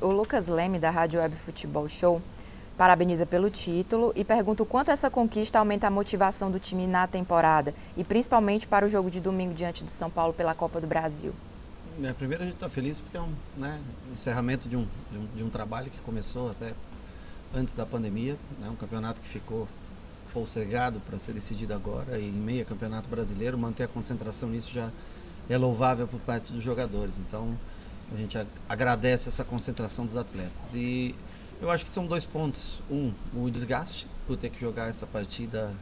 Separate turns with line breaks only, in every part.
O Lucas Leme, da Rádio Web Futebol Show, parabeniza pelo título e pergunta o quanto essa conquista aumenta a motivação do time na temporada e principalmente para o jogo de domingo diante do São Paulo pela Copa do Brasil.
Primeiro a gente está feliz porque é um encerramento de um trabalho que começou até antes da pandemia, um campeonato que ficou postergado para ser decidido agora e em meio a campeonato brasileiro, manter a concentração nisso já é louvável por parte dos jogadores. Então a gente agradece essa concentração dos atletas. E eu acho que são dois pontos. O desgaste por ter que jogar essa partida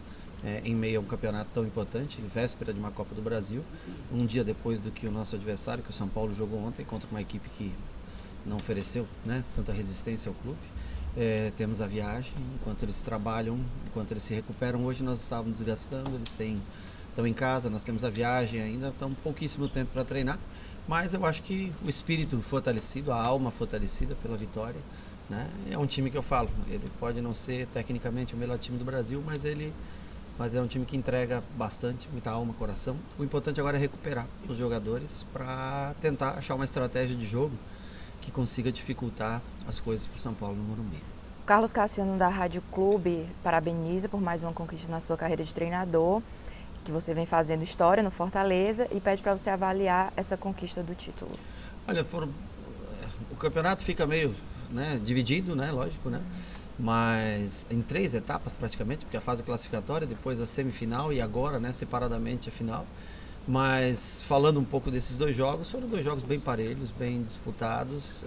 em meio a um campeonato tão importante, véspera de uma Copa do Brasil, um dia depois do que o nosso adversário, que o São Paulo jogou ontem, contra uma equipe que não ofereceu tanta resistência ao clube. Temos a viagem, enquanto eles trabalham, enquanto eles se recuperam. Hoje nós estávamos desgastando, eles estão em casa, nós temos a viagem ainda, então pouquíssimo tempo para treinar. Mas eu acho que o espírito fortalecido, a alma fortalecida pela vitória, é um time que eu falo, ele pode não ser tecnicamente o melhor time do Brasil, mas é um time que entrega bastante, muita alma, coração. O importante agora é recuperar os jogadores para tentar achar uma estratégia de jogo que consiga dificultar as coisas para o São Paulo no Morumbi.
Carlos Cassiano, da Rádio Clube, parabeniza por mais uma conquista na sua carreira de treinador, que você vem fazendo história no Fortaleza, e pede para você avaliar essa conquista do título.
Olha, o campeonato fica meio dividido, lógico, mas em 3 etapas praticamente, porque a fase classificatória, depois a semifinal e agora, separadamente a final. Mas falando um pouco desses 2 jogos, foram 2 jogos bem parelhos, bem disputados.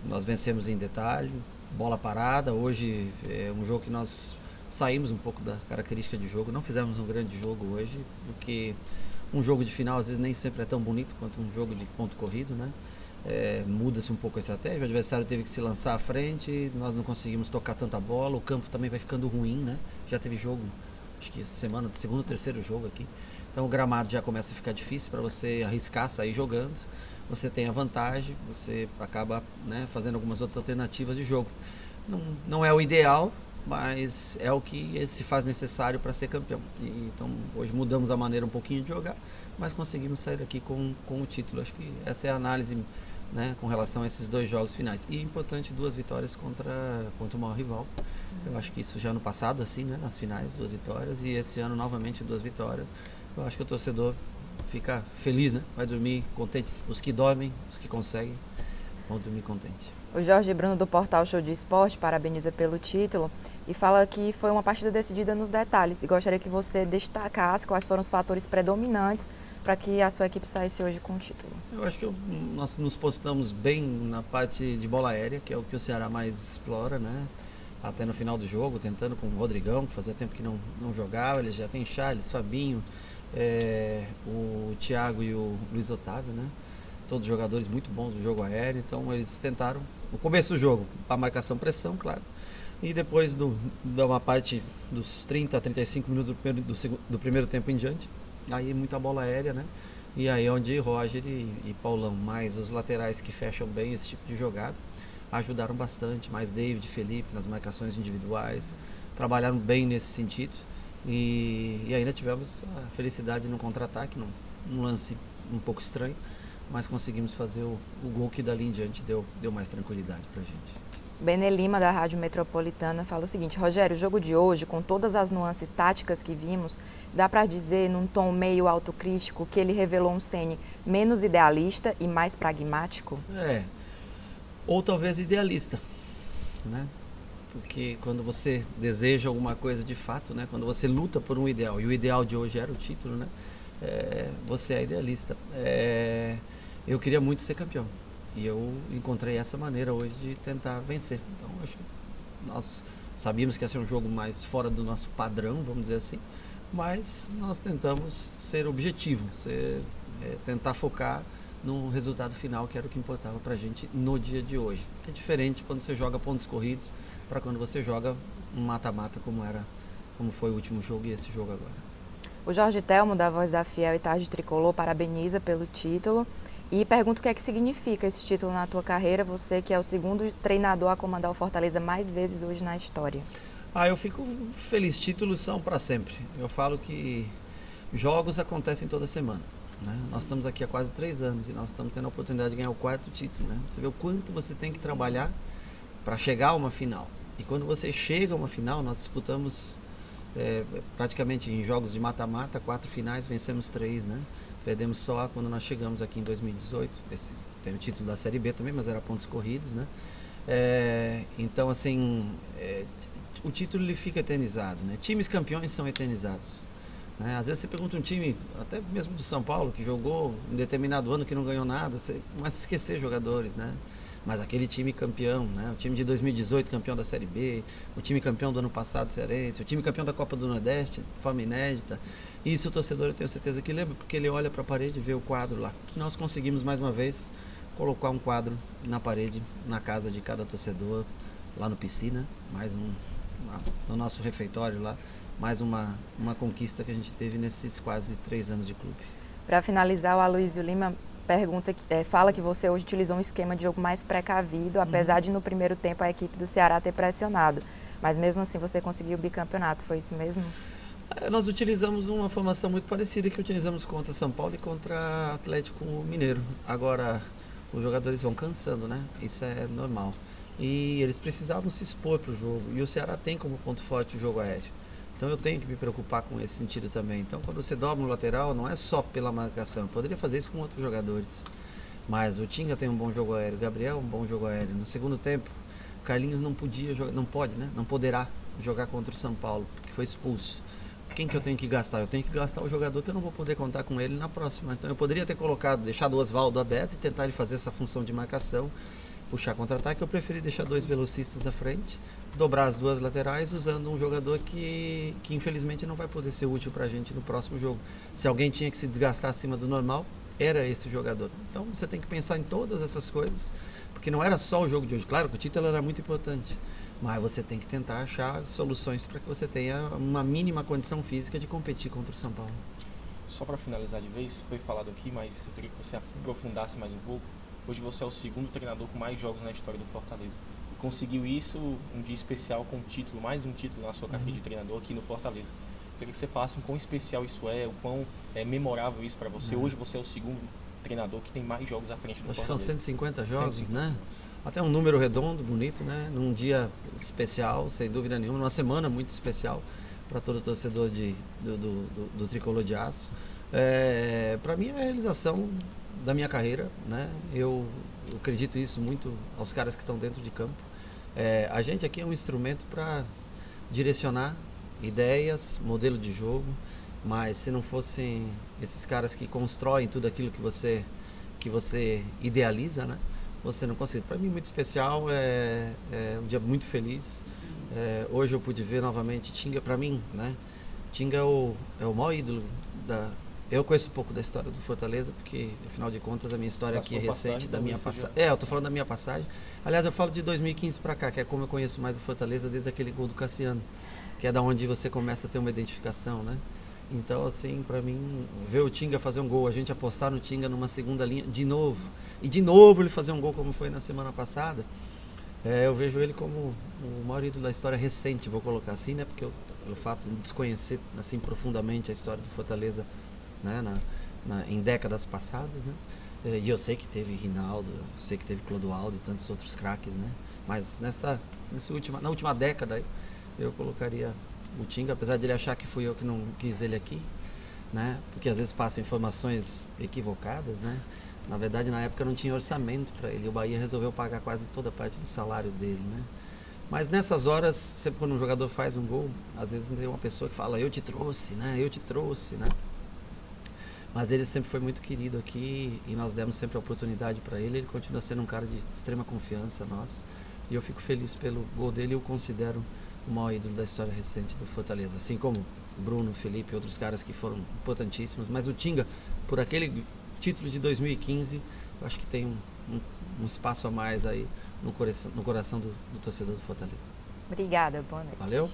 Nós vencemos em detalhe, bola parada. Hoje é um jogo que nós saímos um pouco da característica de jogo, não fizemos um grande jogo hoje, porque um jogo de final às vezes nem sempre é tão bonito quanto um jogo de ponto corrido, muda-se um pouco a estratégia, o adversário teve que se lançar à frente, nós não conseguimos tocar tanta bola, o campo também vai ficando ruim, já teve jogo, acho que essa semana, segundo ou terceiro jogo aqui, então o gramado já começa a ficar difícil para você arriscar, sair jogando, você tem a vantagem, você acaba fazendo algumas outras alternativas de jogo. Não é o ideal, mas é o que se faz necessário para ser campeão. Então hoje mudamos a maneira um pouquinho de jogar, mas conseguimos sair daqui com o título. Acho que essa é a análise com relação a esses 2 jogos finais. E importante, 2 vitórias contra o maior rival. Eu acho que isso já no passado, assim, nas finais, 2 vitórias, e esse ano novamente 2 vitórias. Eu acho que o torcedor fica feliz, vai dormir contente. Os que dormem, os que conseguem, vão dormir contente.
O Jorge Bruno, do portal Show de Esporte, parabeniza pelo título e fala que foi uma partida decidida nos detalhes. E gostaria que você destacasse quais foram os fatores predominantes para que a sua equipe saísse hoje com o título.
Eu acho que nós nos postamos bem na parte de bola aérea, que é o que o Ceará mais explora, até no final do jogo, tentando com o Rodrigão, que fazia tempo que não jogava. Eles já têm Charles, Fabinho, o Thiago e o Luiz Otávio, todos jogadores muito bons do jogo aéreo. Então eles tentaram, no começo do jogo, a marcação-pressão, claro, e depois da uma parte dos 30 a 35 minutos do primeiro tempo em diante, aí muita bola aérea, e aí onde Roger e Paulão, mais os laterais que fecham bem esse tipo de jogada, ajudaram bastante, mais David, Felipe nas marcações individuais, trabalharam bem nesse sentido, e ainda tivemos a felicidade no contra-ataque, num lance um pouco estranho, mas conseguimos fazer o gol que dali em diante deu mais tranquilidade pra gente.
Benê Lima, da Rádio Metropolitana, fala o seguinte: Rogério, o jogo de hoje, com todas as nuances táticas que vimos, dá para dizer, num tom meio autocrítico, que ele revelou um Ceni menos idealista e mais pragmático?
Ou talvez idealista, porque quando você deseja alguma coisa de fato, quando você luta por um ideal, e o ideal de hoje era o título, você é idealista. Eu queria muito ser campeão e eu encontrei essa maneira hoje de tentar vencer. Então acho que nós sabíamos que ia ser um jogo mais fora do nosso padrão, vamos dizer assim, mas nós tentamos ser objetivos, tentar focar no resultado final, que era o que importava pra gente no dia de hoje. É diferente quando você joga pontos corridos para quando você joga um mata-mata como foi o último jogo e esse jogo agora.
O Jorge Telmo, da Voz da Fiel e Tarde Tricolor, parabeniza pelo título e pergunta o que é que significa esse título na tua carreira, você que é o segundo treinador a comandar o Fortaleza mais vezes hoje na história.
Eu fico feliz, títulos são para sempre. Eu falo que jogos acontecem toda semana, né? Nós estamos aqui há quase 3 anos e nós estamos tendo a oportunidade de ganhar o 4º título, né? Você vê o quanto você tem que trabalhar para chegar a uma final. E quando você chega a uma final, nós disputamos praticamente em jogos de mata-mata, 4 finais, vencemos 3, né? Perdemos só quando nós chegamos aqui em 2018. Tem o título da Série B também, mas era pontos corridos, né? Então, assim, o título ele fica eternizado, né? Times campeões são eternizados, né? Às vezes você pergunta um time, até mesmo do São Paulo, que jogou em determinado ano que não ganhou nada, você começa a esquecer jogadores, né? Mas aquele time campeão, né? O time de 2018 campeão da Série B, o time campeão do ano passado cearense, o time campeão da Copa do Nordeste, forma inédita. Isso o torcedor, eu tenho certeza que lembra, porque ele olha para a parede e vê o quadro lá. Nós conseguimos mais uma vez colocar um quadro na parede, na casa de cada torcedor, lá no Piscina, no nosso refeitório lá, mais uma conquista que a gente teve nesses quase 3 anos de clube.
Para finalizar, o Aloysio Lima fala que você hoje utilizou um esquema de jogo mais precavido, apesar de no primeiro tempo a equipe do Ceará ter pressionado. Mas mesmo assim você conseguiu o bicampeonato, foi isso mesmo?
Nós utilizamos uma formação muito parecida que utilizamos contra São Paulo e contra Atlético Mineiro. Agora, os jogadores vão cansando, né? Isso é normal. E eles precisavam se expor para o jogo. E o Ceará tem como ponto forte o jogo aéreo. Então eu tenho que me preocupar com esse sentido também. Então quando você dobra no lateral, não é só pela marcação. Eu poderia fazer isso com outros jogadores. Mas o Tinga tem um bom jogo aéreo, o Gabriel um bom jogo aéreo. No segundo tempo, o Carlinhos não podia jogar, não pode, né? Não poderá jogar contra o São Paulo, porque foi expulso. Quem que eu tenho que gastar? Eu tenho que gastar o jogador que eu não vou poder contar com ele na próxima. Então eu poderia ter deixado o Oswaldo aberto e tentar ele fazer essa função de marcação, puxar contra-ataque. Eu preferi deixar 2 velocistas à frente, dobrar as 2 laterais usando um jogador que infelizmente não vai poder ser útil para a gente no próximo jogo. Se alguém tinha que se desgastar acima do normal, era esse jogador. Então você tem que pensar em todas essas coisas, porque não era só o jogo de hoje. Claro que o título era muito importante, mas você tem que tentar achar soluções para que você tenha uma mínima condição física de competir contra o São Paulo.
Só para finalizar de vez, foi falado aqui, mas eu queria que você aprofundasse mais um pouco. Hoje você é o 2º treinador com mais jogos na história do Fortaleza. Conseguiu isso um dia especial com um título, mais um título na sua carreira de treinador aqui no Fortaleza. Eu queria que você falasse o quão especial isso é, o quão memorável isso para você. Hoje você é o 2º treinador que tem mais jogos à frente do Fortaleza.
Acho que são 150 jogos, 150. Né? Até um número redondo, bonito, né? Num dia especial, sem dúvida nenhuma, numa semana muito especial para todo torcedor do Tricolor de Aço. Para mim é a realização da minha carreira, né? Eu acredito isso muito aos caras que estão dentro de campo. A gente aqui é um instrumento para direcionar ideias, modelo de jogo, mas se não fossem esses caras que constroem tudo aquilo que você idealiza, né? Você não consegue. Para mim muito especial, é um dia muito feliz. Hoje eu pude ver novamente Tinga. Para mim, né? Tinga é o maior ídolo da... Eu conheço um pouco da história do Fortaleza, porque, afinal de contas, a minha história aqui é recente, da minha passagem. Eu tô falando da minha passagem. Aliás, eu falo de 2015 para cá, que é como eu conheço mais o Fortaleza desde aquele gol do Cassiano, que é da onde você começa a ter uma identificação, né? Então, assim, para mim, ver o Tinga fazer um gol, a gente apostar no Tinga numa segunda linha, de novo, e de novo ele fazer um gol como foi na semana passada, eu vejo ele como o maior ídolo da história recente, vou colocar assim, né? Porque pelo fato de desconhecer, assim, profundamente a história do Fortaleza, né, em décadas passadas, né? E eu sei que teve Rinaldo, eu sei que teve Clodoaldo e tantos outros craques, né? Mas na última década eu colocaria o Tinga, apesar de ele achar que fui eu que não quis ele aqui, né? Porque às vezes passam informações equivocadas, né? Na verdade, na época não tinha orçamento para ele, e o Bahia resolveu pagar quase toda a parte do salário dele, né? Mas nessas horas, sempre quando um jogador faz um gol, às vezes tem uma pessoa que fala, eu te trouxe, né? Eu te trouxe, né? Mas ele sempre foi muito querido aqui e nós demos sempre a oportunidade para ele. Ele continua sendo um cara de extrema confiança nossa. E eu fico feliz pelo gol dele e o considero o maior ídolo da história recente do Fortaleza. Assim como o Bruno, o Felipe e outros caras que foram importantíssimos. Mas o Tinga, por aquele título de 2015, eu acho que tem um espaço a mais aí no coração do torcedor do Fortaleza.
Obrigada, boa noite.
Valeu.